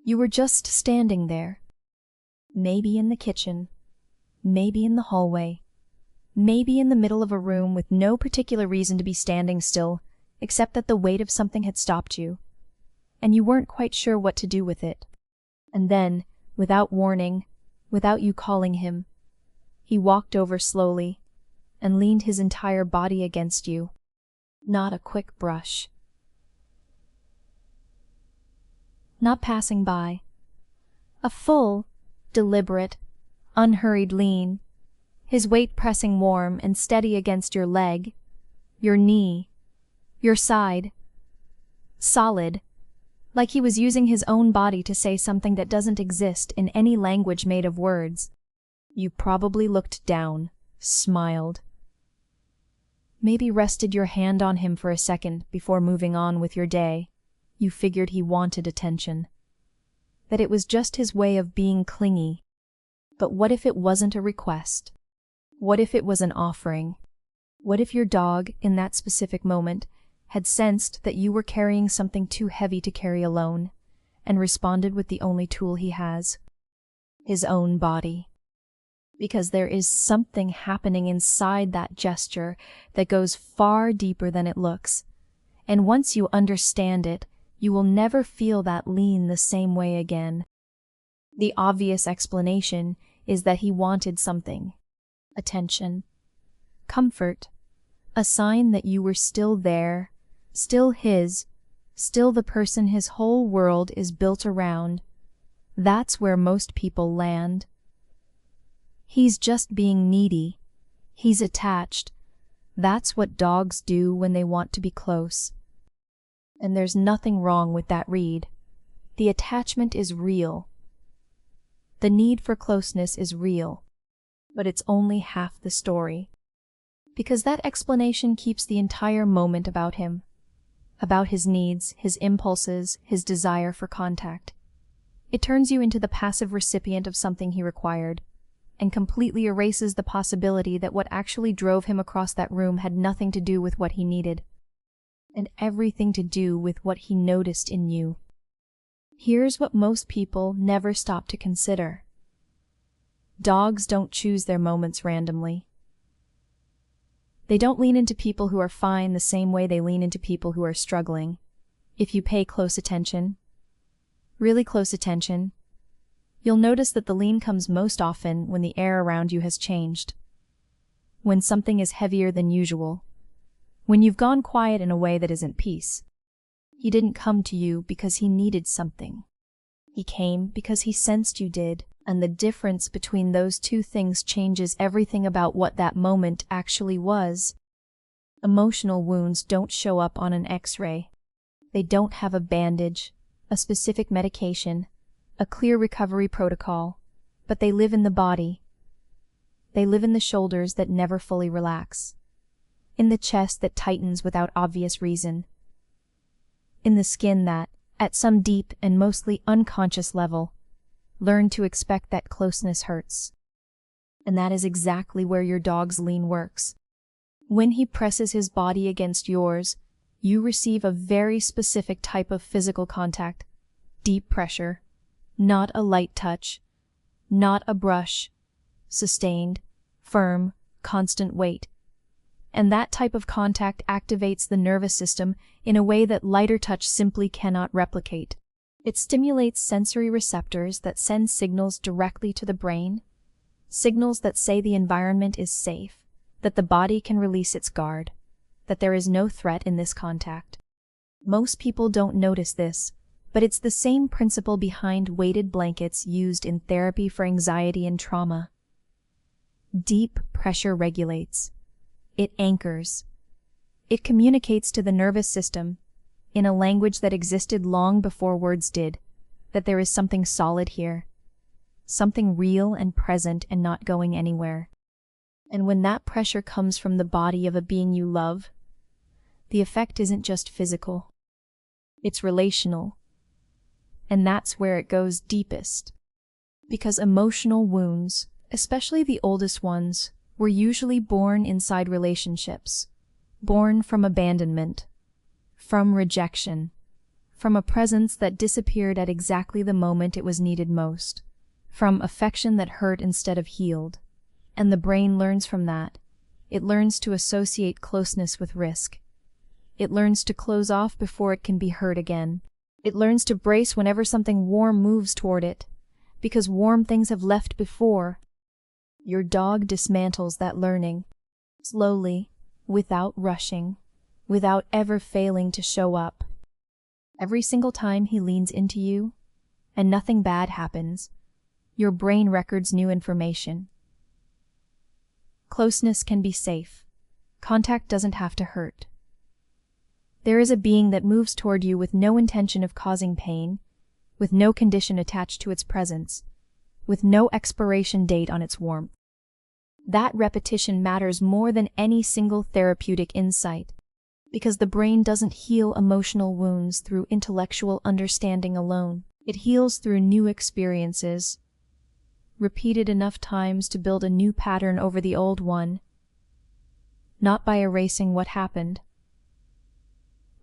You were just standing there. Maybe in the kitchen, maybe in the hallway, maybe in the middle of a room with no particular reason to be standing still, except that the weight of something had stopped you, and you weren't quite sure what to do with it. And then, without warning, without you calling him, he walked over slowly and leaned his entire body against you. Not a quick brush. Not passing by. A full, deliberate, unhurried lean, his weight pressing warm and steady against your leg, your knee, your side. Solid, like he was using his own body to say something that doesn't exist in any language made of words. You probably looked down, smiled. Maybe rested your hand on him for a second before moving on with your day. You figured he wanted attention. That it was just his way of being clingy. But what if it wasn't a request? What if it was an offering? What if your dog, in that specific moment, had sensed that you were carrying something too heavy to carry alone, and responded with the only tool he has? His own body. Because there is something happening inside that gesture that goes far deeper than it looks, and once you understand it, you will never feel that lean the same way again. The obvious explanation is that he wanted something. Attention. Comfort. A sign that you were still there, still his, still the person his whole world is built around. That's where most people land. He's just being needy. He's attached. That's what dogs do when they want to be close. And there's nothing wrong with that read. The attachment is real. The need for closeness is real. But it's only half the story. Because that explanation keeps the entire moment about him. About his needs, his impulses, his desire for contact. It turns you into the passive recipient of something he required, and completely erases the possibility that what actually drove him across that room had nothing to do with what he needed, and everything to do with what he noticed in you. Here's what most people never stop to consider. Dogs don't choose their moments randomly. They don't lean into people who are fine the same way they lean into people who are struggling. If you pay close attention, really close attention, you'll notice that the lean comes most often when the air around you has changed. When something is heavier than usual. When you've gone quiet in a way that isn't peace. He didn't come to you because he needed something. He came because he sensed you did, and the difference between those two things changes everything about what that moment actually was. Emotional wounds don't show up on an X-ray. They don't have a bandage, a specific medication, a clear recovery protocol, but they live in the body. They live in the shoulders that never fully relax, in the chest that tightens without obvious reason, in the skin that, at some deep and mostly unconscious level, learn to expect that closeness hurts. And that is exactly where your dog's lean works. When he presses his body against yours, you receive a very specific type of physical contact, deep pressure, not a light touch, not a brush, sustained, firm, constant weight. And that type of contact activates the nervous system in a way that lighter touch simply cannot replicate. It stimulates sensory receptors that send signals directly to the brain, signals that say the environment is safe, that the body can release its guard, that there is no threat in this contact. Most people don't notice this, but it's the same principle behind weighted blankets used in therapy for anxiety and trauma. Deep pressure regulates. It anchors. It communicates to the nervous system, in a language that existed long before words did, that there is something solid here, something real and present and not going anywhere. And when that pressure comes from the body of a being you love, the effect isn't just physical. It's relational. And that's where it goes deepest. Because emotional wounds, especially the oldest ones, were usually born inside relationships, born from abandonment, from rejection, from a presence that disappeared at exactly the moment it was needed most, from affection that hurt instead of healed. And the brain learns from that. It learns to associate closeness with risk. It learns to close off before it can be hurt again. It learns to brace whenever something warm moves toward it, because warm things have left before. Your dog dismantles that learning, slowly, without rushing, without ever failing to show up. Every single time he leans into you, and nothing bad happens, your brain records new information. Closeness can be safe. Contact doesn't have to hurt. There is a being that moves toward you with no intention of causing pain, with no condition attached to its presence, with no expiration date on its warmth. That repetition matters more than any single therapeutic insight, because the brain doesn't heal emotional wounds through intellectual understanding alone. It heals through new experiences, repeated enough times to build a new pattern over the old one, not by erasing what happened,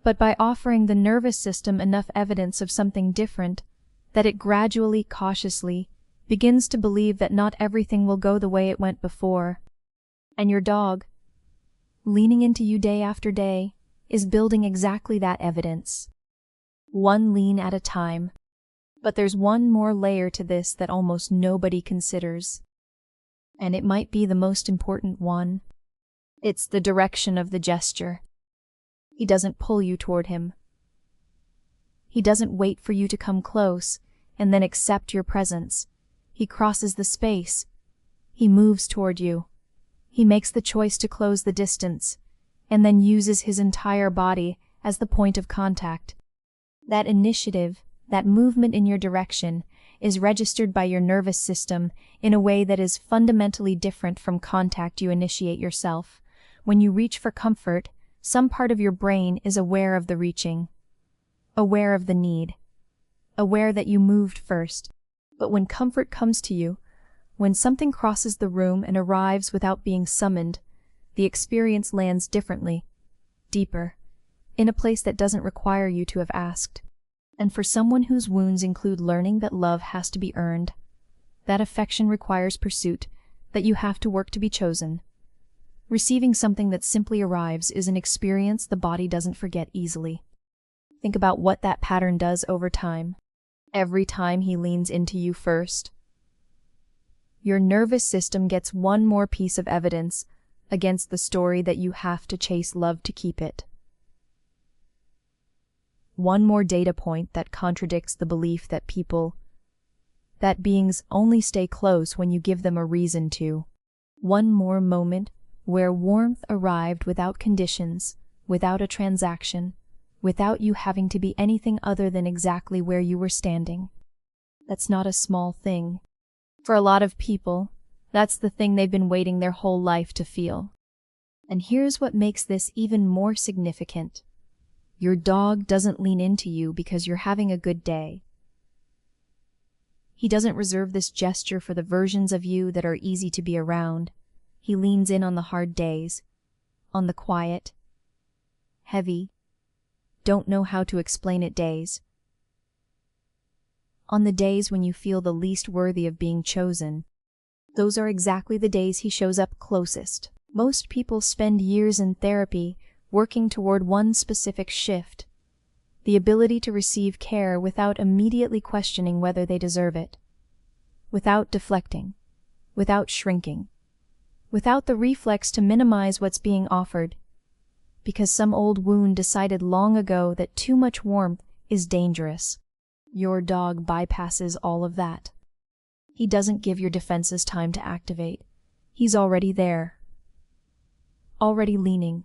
but by offering the nervous system enough evidence of something different that it gradually, cautiously, begins to believe that not everything will go the way it went before. And your dog, leaning into you day after day, is building exactly that evidence, one lean at a time. But there's one more layer to this that almost nobody considers, and it might be the most important one. It's the direction of the gesture. He doesn't pull you toward him. He doesn't wait for you to come close and then accept your presence. He crosses the space. He moves toward you. He makes the choice to close the distance, and then uses his entire body as the point of contact. That initiative, that movement in your direction, is registered by your nervous system in a way that is fundamentally different from contact you initiate yourself. When you reach for comfort, some part of your brain is aware of the reaching, aware of the need, aware that you moved first. But when comfort comes to you, when something crosses the room and arrives without being summoned, the experience lands differently, deeper, in a place that doesn't require you to have asked. And for someone whose wounds include learning that love has to be earned, that affection requires pursuit, that you have to work to be chosen, receiving something that simply arrives is an experience the body doesn't forget easily. Think about what that pattern does over time. Every time he leans into you first, your nervous system gets one more piece of evidence against the story that you have to chase love to keep it. One more data point that contradicts the belief that beings only stay close when you give them a reason to. One more moment where warmth arrived without conditions, without a transaction, without you having to be anything other than exactly where you were standing. That's not a small thing. For a lot of people, that's the thing they've been waiting their whole life to feel. And here's what makes this even more significant. Your dog doesn't lean into you because you're having a good day. He doesn't reserve this gesture for the versions of you that are easy to be around. He leans in on the hard days, on the quiet, heavy, don't know how to explain it days. On the days when you feel the least worthy of being chosen. Those are exactly the days he shows up closest. Most people spend years in therapy working toward one specific shift, the ability to receive care without immediately questioning whether they deserve it, without deflecting, without shrinking, without the reflex to minimize what's being offered, because some old wound decided long ago that too much warmth is dangerous. Your dog bypasses all of that. He doesn't give your defenses time to activate. He's already there, already leaning,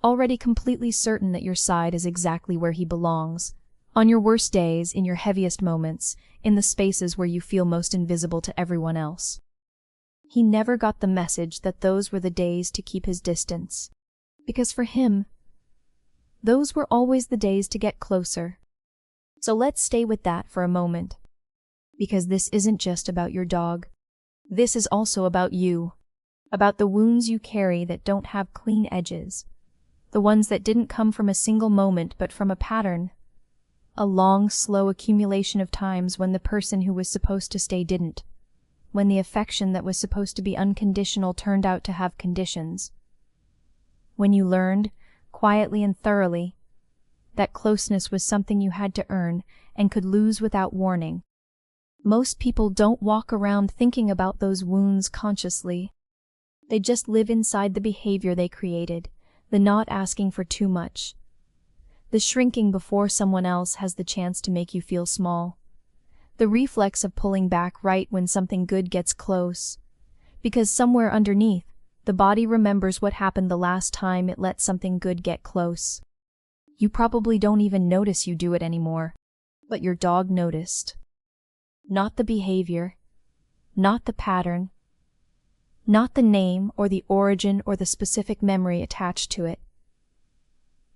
already completely certain that your side is exactly where he belongs, on your worst days, in your heaviest moments, in the spaces where you feel most invisible to everyone else. He never got the message that those were the days to keep his distance, because for him, those were always the days to get closer. So let's stay with that for a moment, because this isn't just about your dog. This is also about you, about the wounds you carry that don't have clean edges, the ones that didn't come from a single moment but from a pattern, A long, slow accumulation of times when the person who was supposed to stay didn't. When the affection that was supposed to be unconditional turned out to have conditions. When you learned, quietly and thoroughly, that closeness was something you had to earn and could lose without warning. Most people don't walk around thinking about those wounds consciously. They just live inside the behavior they created, the not asking for too much. The shrinking before someone else has the chance to make you feel small. The reflex of pulling back right when something good gets close. Because somewhere underneath, the body remembers what happened the last time it let something good get close. You probably don't even notice you do it anymore, but your dog noticed. Not the behavior, not the pattern, not the name or the origin or the specific memory attached to it.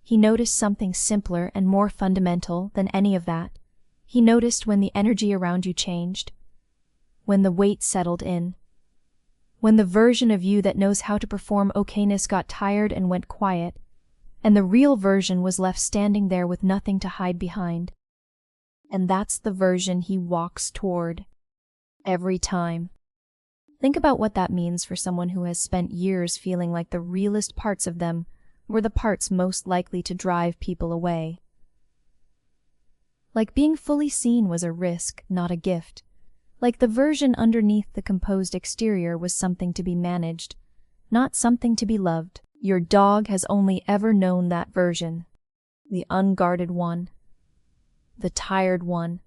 He noticed something simpler and more fundamental than any of that. He noticed when the energy around you changed, when the weight settled in, when the version of you that knows how to perform okayness got tired and went quiet, and the real version was left standing there with nothing to hide behind. And that's the version he walks toward. Every time. Think about what that means for someone who has spent years feeling like the realest parts of them were the parts most likely to drive people away. Like being fully seen was a risk, not a gift. Like the version underneath the composed exterior was something to be managed, not something to be loved. Your dog has only ever known that version. The unguarded one. The tired one.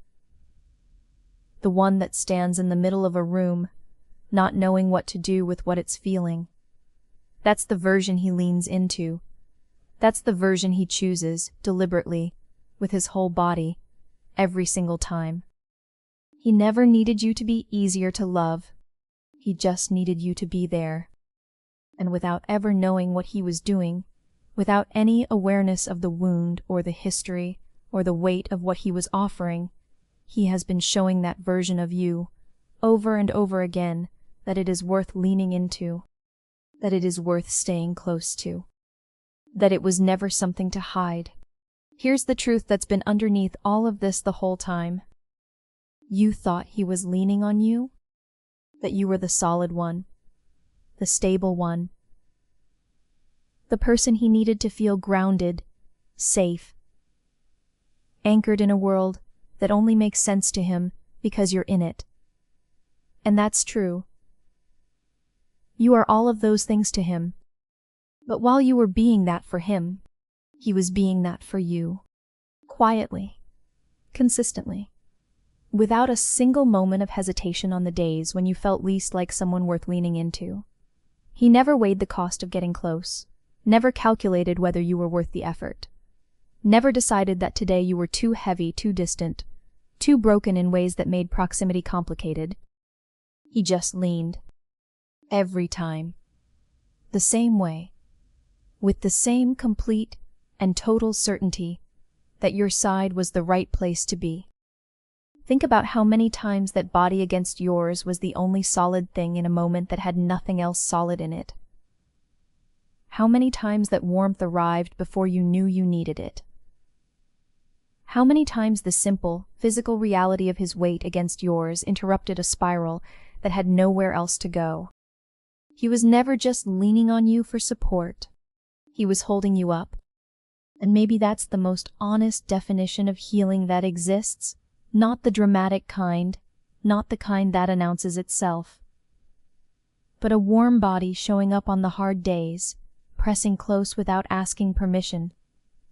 The one that stands in the middle of a room, not knowing what to do with what it's feeling. That's the version he leans into. That's the version he chooses, deliberately, with his whole body, every single time. He never needed you to be easier to love. He just needed you to be there. And without ever knowing what he was doing, without any awareness of the wound or the history or the weight of what he was offering, he has been showing that version of you, over and over again, that it is worth leaning into, that it is worth staying close to, that it was never something to hide. Here's the truth that's been underneath all of this the whole time. You thought he was leaning on you, that you were the solid one, the stable one, the person he needed to feel grounded, safe, anchored in a world that only makes sense to him because you're in it. And that's true. You are all of those things to him. But while you were being that for him, he was being that for you. Quietly. Consistently. Without a single moment of hesitation on the days when you felt least like someone worth leaning into. He never weighed the cost of getting close. Never calculated whether you were worth the effort. Never decided that today you were too heavy, too distant, too broken in ways that made proximity complicated. He just leaned. Every time. The same way. With the same complete and total certainty that your side was the right place to be. Think about how many times that body against yours was the only solid thing in a moment that had nothing else solid in it. How many times that warmth arrived before you knew you needed it. How many times the simple, physical reality of his weight against yours interrupted a spiral that had nowhere else to go. He was never just leaning on you for support. He was holding you up. And maybe that's the most honest definition of healing that exists. Not the dramatic kind, not the kind that announces itself. But a warm body showing up on the hard days, pressing close without asking permission,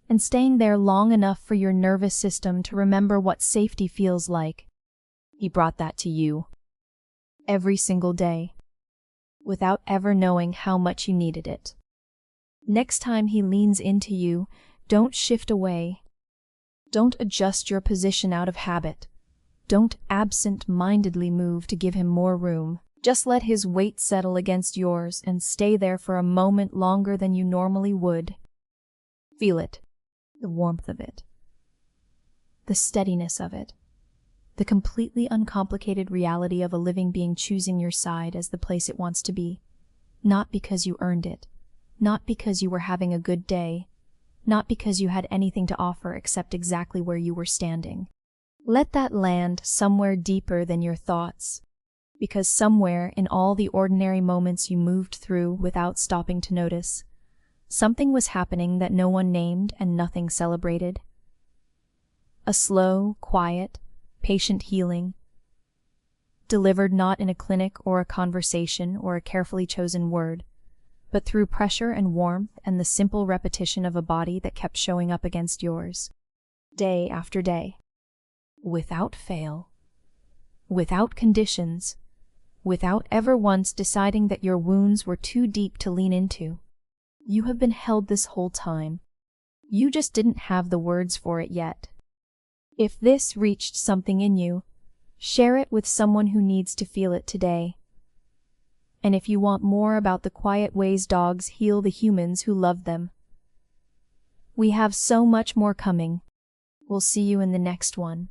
and staying there long enough for your nervous system to remember what safety feels like. He brought that to you. Every single day. Without ever knowing how much you needed it. Next time he leans into you, don't shift away. Don't adjust your position out of habit. Don't absent-mindedly move to give him more room. Just let his weight settle against yours and stay there for a moment longer than you normally would. Feel it. The warmth of it. The steadiness of it. The completely uncomplicated reality of a living being choosing your side as the place it wants to be. Not because you earned it. Not because you were having a good day. not because you had anything to offer except exactly where you were standing. Let that land somewhere deeper than your thoughts, because somewhere in all the ordinary moments you moved through without stopping to notice, something was happening that no one named and nothing celebrated. A slow, quiet, patient healing, delivered not in a clinic or a conversation or a carefully chosen word, but through pressure and warmth and the simple repetition of a body that kept showing up against yours, day after day, without fail, without conditions, without ever once deciding that your wounds were too deep to lean into. You have been held this whole time. You just didn't have the words for it yet. If this reached something in you, share it with someone who needs to feel it today. And if you want more about the quiet ways dogs heal the humans who love them, we have so much more coming. We'll see you in the next one.